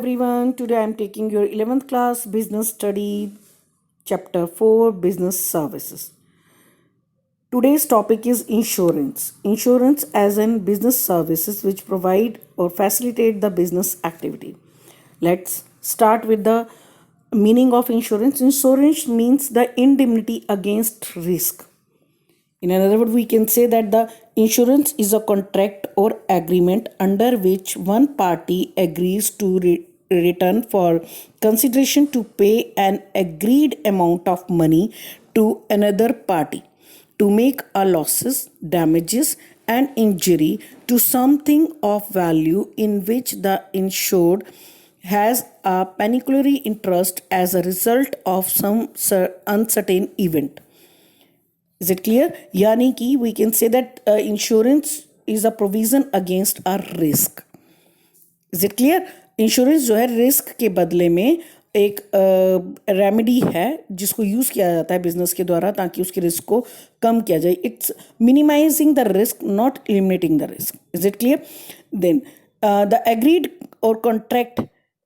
everyone. Today I am taking your 11th class business study chapter 4 business services. Today's topic is insurance. Insurance as in business services which provide or facilitate the business activity. Let's start with the meaning of insurance. Insurance means the indemnity against risk. In another word, we can say that the insurance is a contract or agreement under which one party agrees to return for consideration to pay an agreed amount of money to another party to make a losses, damages, and injury to something of value in which the insured has a pecuniary interest as a result of some uncertain event. Is it clear? यानी कि we can say that insurance is a provision against a risk. Is it clear? Insurance जो है risk के बदले में एक remedy है जिसको यूज़ किया जाता है बिजनेस के द्वारा ताकि उसके रिस्क को कम किया जाए. It's minimizing the risk, not eliminating the risk. Is it clear? Then the agreed और contract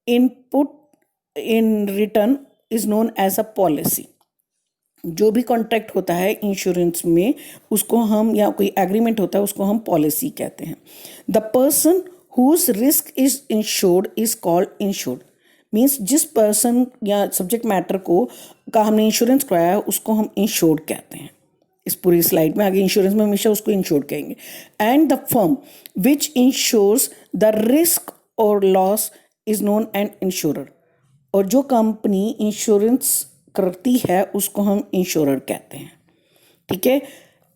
input in return is known as a policy. जो भी कॉन्ट्रैक्ट होता है इंश्योरेंस में उसको हम या कोई एग्रीमेंट होता है उसको हम पॉलिसी कहते हैं. The person whose risk is insured is called insured. Means जिस पर्सन या सब्जेक्ट मैटर का हमने इंश्योरेंस कराया है उसको हम इंश्योर्ड कहते हैं. इस पूरी स्लाइड में आगे इंश्योरेंस में हमेशा उसको इंश्योर्ड कहेंगे. And the firm which insures the risk और loss is known an insurer. और जो कंपनी इंश्योरेंस करती है उसको हम इंश्योरर कहते हैं. ठीक है,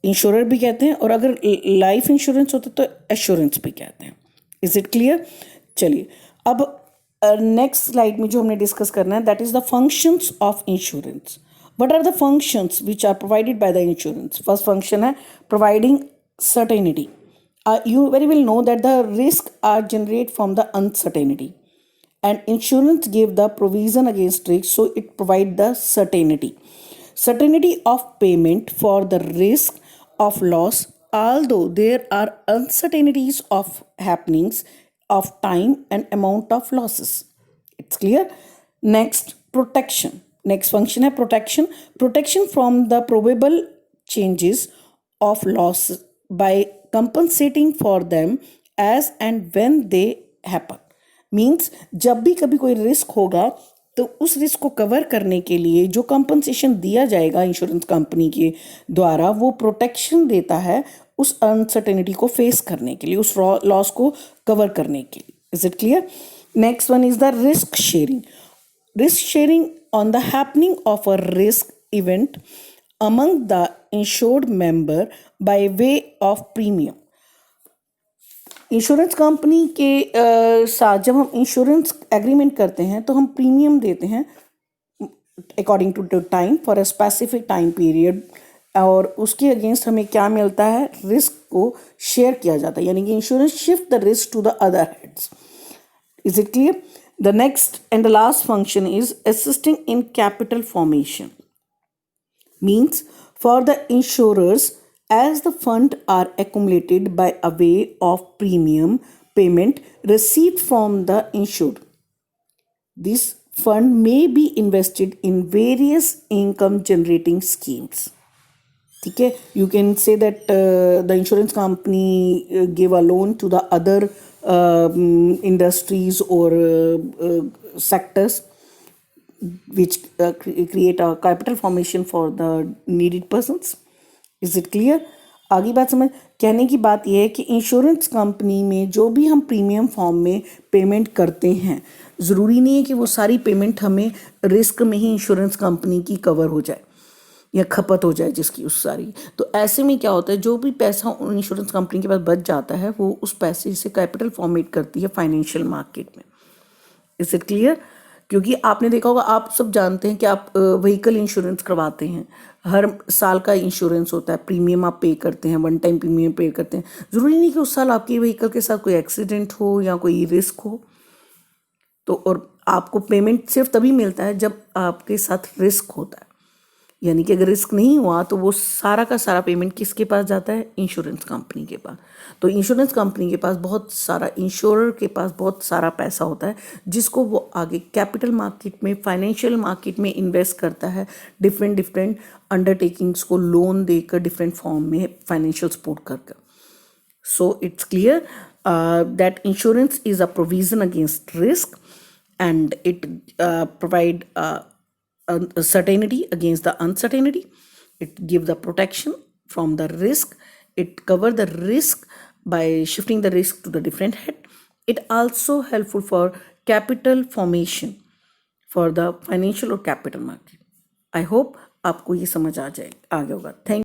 इंश्योरर भी कहते हैं और अगर लाइफ इंश्योरेंस होता तो एश्योरेंस भी कहते हैं. Is it clear? चलिए अब नेक्स्ट स्लाइड में जो हमने डिस्कस करना है that is the functions of insurance. What are the functions which are provided by the insurance? First function है providing certainty. You very well know that the risk are generate from the uncertainty. And insurance gave the provision against risk, so it provide the certainty of payment for the risk of loss, although there are uncertainties of happenings of time and amount of losses. It's clear? Next, protection. Next function है protection from the probable changes of loss by compensating for them as and when they happen. Means जब भी कभी कोई risk होगा तो उस risk को cover करने के लिए जो कंपनसेशन दिया जाएगा इंश्योरेंस कंपनी के द्वारा वो प्रोटेक्शन देता है उस अनसर्टेनिटी को फेस करने के लिए, उस लॉस को कवर करने के लिए. Is it clear? Next one is the risk sharing. Risk sharing on the happening of a risk event among the insured member by way of premium. Insurance company के साथ जब हम इंश्योरेंस एग्रीमेंट करते हैं तो हम प्रीमियम देते हैं according to time for a specific time period और उसके अगेंस्ट हमें क्या मिलता है? रिस्क को शेयर किया जाता है, यानी कि insurance shift the risk to the other heads. Is it clear? The next and the last function is assisting in capital formation. Means for the insurers as the fund are accumulated by a way of premium payment received from the insured. This fund may be invested in various income generating schemes. ठीक है, you can say that the insurance company gave a loan to the other industries or sectors which create a capital formation for the needed persons. Is it clear? आगे बात समझ. कहने की बात यह है कि इंश्योरेंस कंपनी में जो भी हम प्रीमियम फॉर्म में पेमेंट करते हैं ज़रूरी नहीं है कि वो सारी पेमेंट हमें रिस्क में ही इंश्योरेंस कंपनी की कवर हो जाए या खपत हो जाए जिसकी उस सारी. तो ऐसे में क्या होता है, जो भी पैसा इंश्योरेंस कंपनी के पास बच जाता है वो उस पैसे से कैपिटल फॉर्मेट करती है फाइनेंशियल मार्केट में. Is it clear? क्योंकि आपने देखा होगा, आप सब जानते हैं कि आप व्हीकल इंश्योरेंस करवाते हैं, हर साल का इंश्योरेंस होता है, प्रीमियम आप पे करते हैं, वन टाइम प्रीमियम पे करते हैं. ज़रूरी नहीं कि उस साल आपके व्हीकल के साथ कोई एक्सीडेंट हो या कोई रिस्क हो तो, और आपको पेमेंट सिर्फ तभी मिलता है जब आपके साथ रिस्क होता है. यानी कि अगर रिस्क नहीं हुआ तो वो सारा का सारा पेमेंट किसके पास जाता है? इंश्योरेंस कंपनी के पास। तो इंश्योरेंस कंपनी के पास बहुत सारा, इंश्योरर के पास बहुत सारा पैसा होता है जिसको वो आगे कैपिटल मार्केट में, फाइनेंशियल मार्केट में इन्वेस्ट करता है, डिफरेंट डिफरेंट अंडरटेकिंग्स को लोन देकर, डिफरेंट फॉर्म में फाइनेंशियल सपोर्ट कर। So it's clear that insurance is a provision against risk, and it provide a certainty against the uncertainty. It give the protection from the risk. It cover the risk by shifting the risk to the different head. It also helpful for capital formation for the financial or capital market. I hope आपको ये समझ आ गया होगा। Thank